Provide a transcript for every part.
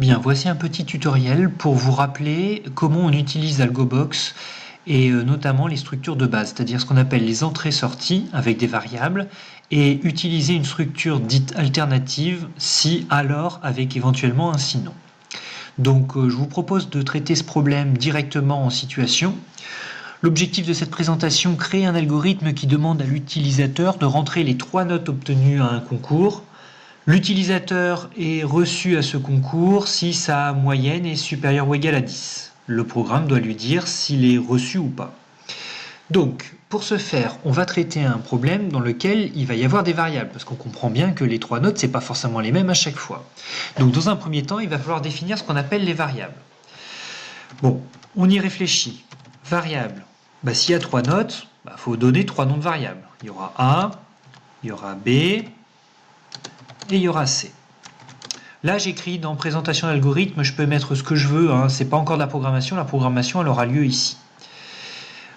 Bien, voici un petit tutoriel pour vous rappeler comment on utilise AlgoBox et notamment les structures de base, c'est-à-dire ce qu'on appelle les entrées-sorties avec des variables et utiliser une structure dite alternative si, alors avec éventuellement un sinon. Donc je vous propose de traiter ce problème directement en situation. L'objectif de cette présentation, créer un algorithme qui demande à l'utilisateur de rentrer les 3 notes obtenues à un concours. L'utilisateur est reçu à ce concours si sa moyenne est supérieure ou égale à 10. Le programme doit lui dire s'il est reçu ou pas. Donc, pour ce faire, on va traiter un problème dans lequel il va y avoir des variables, parce qu'on comprend bien que les 3 notes, ce n'est pas forcément les mêmes à chaque fois. Donc, dans un premier temps, il va falloir définir ce qu'on appelle les variables. Bon, on y réfléchit. Variable, s'il y a 3 notes, faut donner 3 noms de variables. Il y aura A, il y aura B, et il y aura C. Là, j'écris dans présentation d'algorithme, je peux mettre ce que je veux, c'est pas encore de la programmation elle aura lieu ici.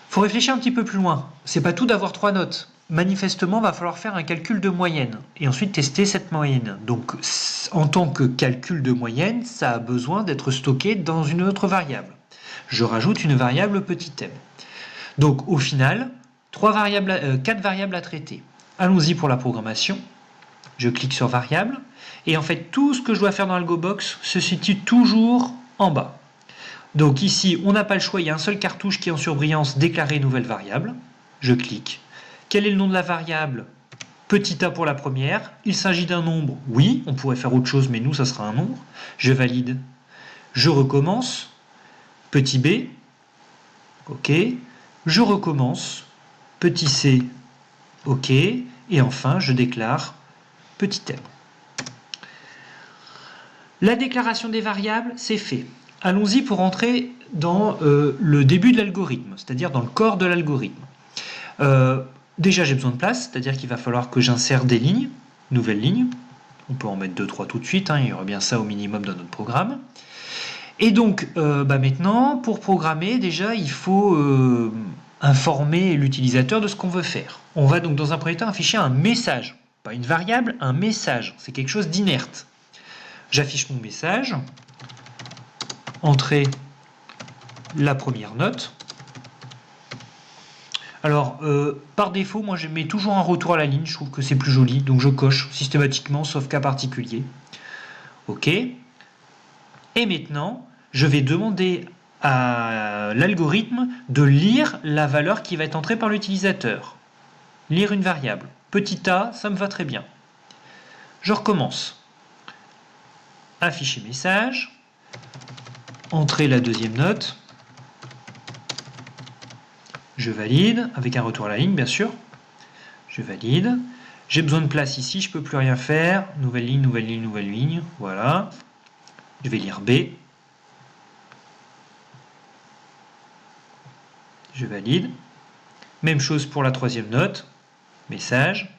Il faut réfléchir un petit peu plus loin. C'est pas tout d'avoir 3 notes. Manifestement, il va falloir faire un calcul de moyenne et ensuite tester cette moyenne. Donc, en tant que calcul de moyenne, ça a besoin d'être stocké dans une autre variable. Je rajoute une variable petit m. Donc, au final, 4 variables à traiter. Allons-y pour la programmation. Je clique sur variable, et en fait tout ce que je dois faire dans AlgoBox se situe toujours en bas. Donc ici, on n'a pas le choix, il y a un seul cartouche qui est en surbrillance, déclarer nouvelle variable. Je clique. Quel est le nom de la variable? Petit a pour la première. Il s'agit d'un nombre? Oui, on pourrait faire autre chose, mais nous, ça sera un nombre. Je valide. Je recommence. Petit b. OK. Je recommence. Petit c. OK. Et enfin, je déclare petit m. La déclaration des variables, c'est fait. Allons-y pour entrer dans le début de l'algorithme, c'est-à-dire dans le corps de l'algorithme. Déjà, j'ai besoin de place, c'est-à-dire qu'il va falloir que j'insère des lignes, nouvelles lignes. On peut en mettre 2-3 tout de suite, il y aura bien ça au minimum dans notre programme. Et donc, maintenant, pour programmer, déjà, il faut informer l'utilisateur de ce qu'on veut faire. On va donc dans un premier temps afficher un message. Pas une variable, un message. C'est quelque chose d'inerte. J'affiche mon message. Entrer la première note. Alors, par défaut, moi je mets toujours un retour à la ligne. Je trouve que c'est plus joli. Donc je coche systématiquement, sauf cas particulier. OK. Et maintenant, je vais demander à l'algorithme de lire la valeur qui va être entrée par l'utilisateur. Lire une variable. Petit a, ça me va très bien. Je recommence. Afficher message. Entrer la deuxième note. Je valide, avec un retour à la ligne, bien sûr. Je valide. J'ai besoin de place ici, je ne peux plus rien faire. Nouvelle ligne, nouvelle ligne, nouvelle ligne. Voilà. Je vais lire B. Je valide. Même chose pour la troisième note. Message.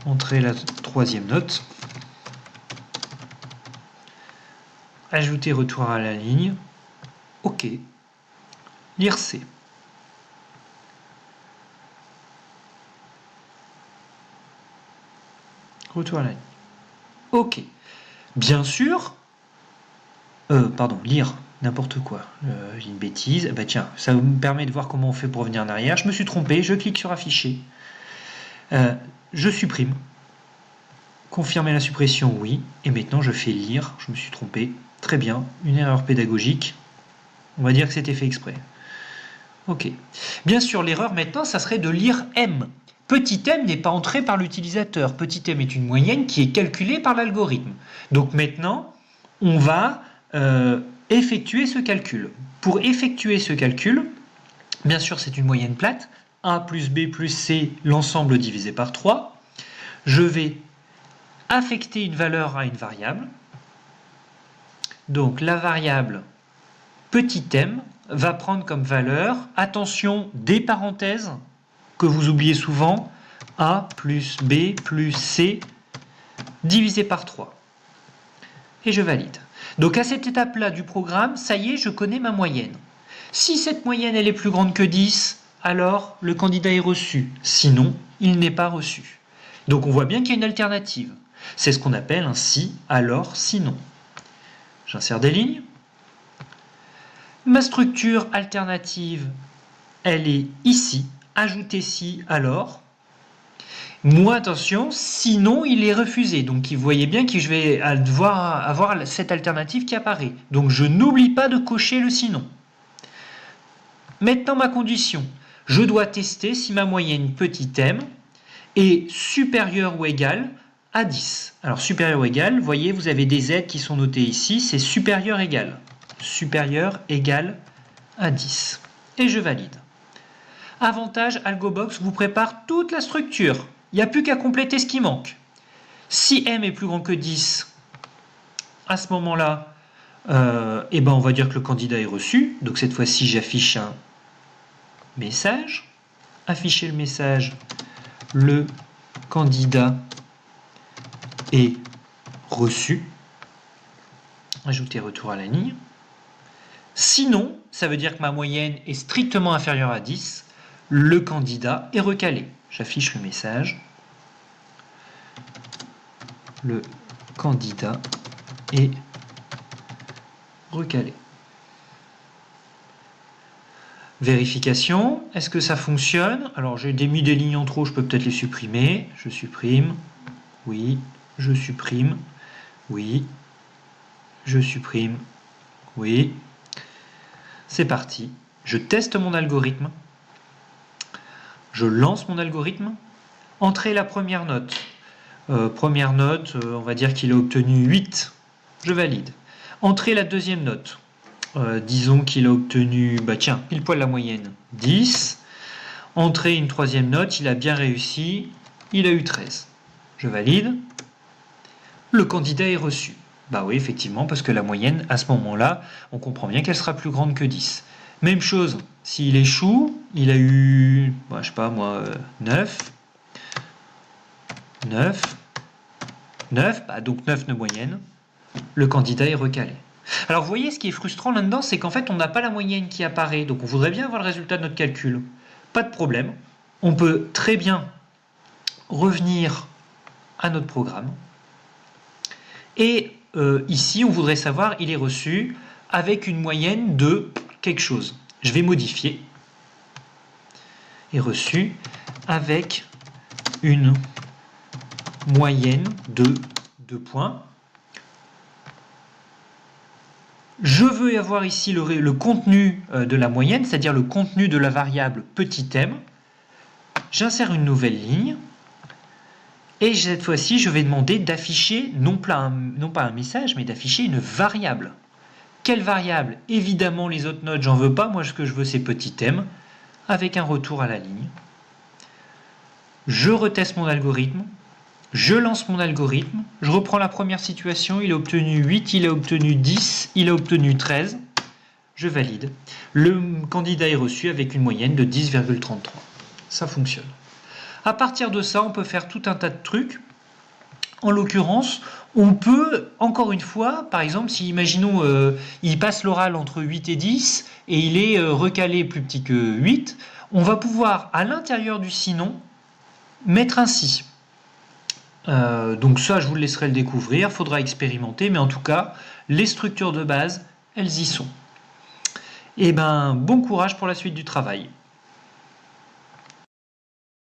Entrer la troisième note. Ajouter retour à la ligne. OK. Lire C. Retour à la ligne. OK. Bien sûr, lire n'importe quoi. J'ai une bêtise. Tiens, ça me permet de voir comment on fait pour revenir en arrière. Je me suis trompé, je clique sur afficher. Je supprime. Confirmer la suppression, oui. Et maintenant, je fais lire. Je me suis trompé. Très bien. Une erreur pédagogique. On va dire que c'était fait exprès. OK. Bien sûr, l'erreur maintenant, ça serait de lire M. Petit m n'est pas entré par l'utilisateur. Petit m est une moyenne qui est calculée par l'algorithme. Donc maintenant, on va effectuer ce calcul. Pour effectuer ce calcul, bien sûr, c'est une moyenne plate. A plus B plus C, l'ensemble divisé par 3. Je vais affecter une valeur à une variable. Donc la variable petit m va prendre comme valeur, attention, des parenthèses que vous oubliez souvent, A plus B plus C divisé par 3. Et je valide. Donc à cette étape-là du programme, ça y est, je connais ma moyenne. Si cette moyenne elle est plus grande que 10, alors le candidat est reçu. Sinon, il n'est pas reçu. Donc on voit bien qu'il y a une alternative. C'est ce qu'on appelle un si, alors, sinon. J'insère des lignes. Ma structure alternative, elle est ici. Ajouter si, alors. Moi, attention, sinon il est refusé. Donc vous voyez bien que je vais devoir avoir cette alternative qui apparaît. Donc je n'oublie pas de cocher le sinon. Maintenant ma condition. Je dois tester si ma moyenne petit m est supérieure ou égale à 10. Alors supérieur ou égal, vous voyez, vous avez des z qui sont notés ici, c'est supérieur égal. Supérieur égal à 10. Et je valide. Avantage, AlgoBox vous prépare toute la structure. Il n'y a plus qu'à compléter ce qui manque. Si m est plus grand que 10, à ce moment-là, on va dire que le candidat est reçu. Donc cette fois-ci, j'affiche un message. Afficher le message, le candidat est reçu. Ajouter retour à la ligne. Sinon, ça veut dire que ma moyenne est strictement inférieure à 10. Le candidat est recalé. J'affiche le message. Le candidat est recalé. Vérification, est-ce que ça fonctionne? Alors j'ai mis des lignes en trop, je peux peut-être les supprimer. Je supprime, oui, je supprime, oui, je supprime, oui. C'est parti, je teste mon algorithme. Je lance mon algorithme. Entrer la première note. On va dire qu'il a obtenu 8. Je valide. Entrer la deuxième note. Disons qu'il a obtenu, pile poil la moyenne, 10. Entrer une troisième note, il a bien réussi, il a eu 13. Je valide. Le candidat est reçu. Oui, effectivement, parce que la moyenne, à ce moment-là, on comprend bien qu'elle sera plus grande que 10. Même chose, s'il échoue, il a eu, 9. 9. Donc 9 de moyenne. Le candidat est recalé. Alors vous voyez, ce qui est frustrant là-dedans, c'est qu'en fait, on n'a pas la moyenne qui apparaît. Donc on voudrait bien avoir le résultat de notre calcul. Pas de problème. On peut très bien revenir à notre programme. Et ici, on voudrait savoir, il est reçu avec une moyenne de quelque chose. Je vais modifier. Est reçu avec une moyenne de 2 points. Je veux avoir ici le contenu de la moyenne, c'est-à-dire le contenu de la variable petit m. J'insère une nouvelle ligne. Et cette fois-ci, je vais demander d'afficher, non pas un message, mais d'afficher une variable. Quelle variable? Évidemment, les autres notes, j'en veux pas. Moi, ce que je veux, c'est petit m, avec un retour à la ligne. Je reteste mon algorithme. Je lance mon algorithme. Je reprends la première situation. Il a obtenu 8, il a obtenu 10, il a obtenu 13. Je valide. Le candidat est reçu avec une moyenne de 10,33. Ça fonctionne. À partir de ça, on peut faire tout un tas de trucs. En l'occurrence, on peut, encore une fois, par exemple, si imaginons il passe l'oral entre 8 et 10 et il est recalé plus petit que 8, on va pouvoir, à l'intérieur du sinon, mettre un si. Donc ça, je vous laisserai le découvrir, il faudra expérimenter, mais en tout cas, les structures de base, elles y sont. Bon courage pour la suite du travail.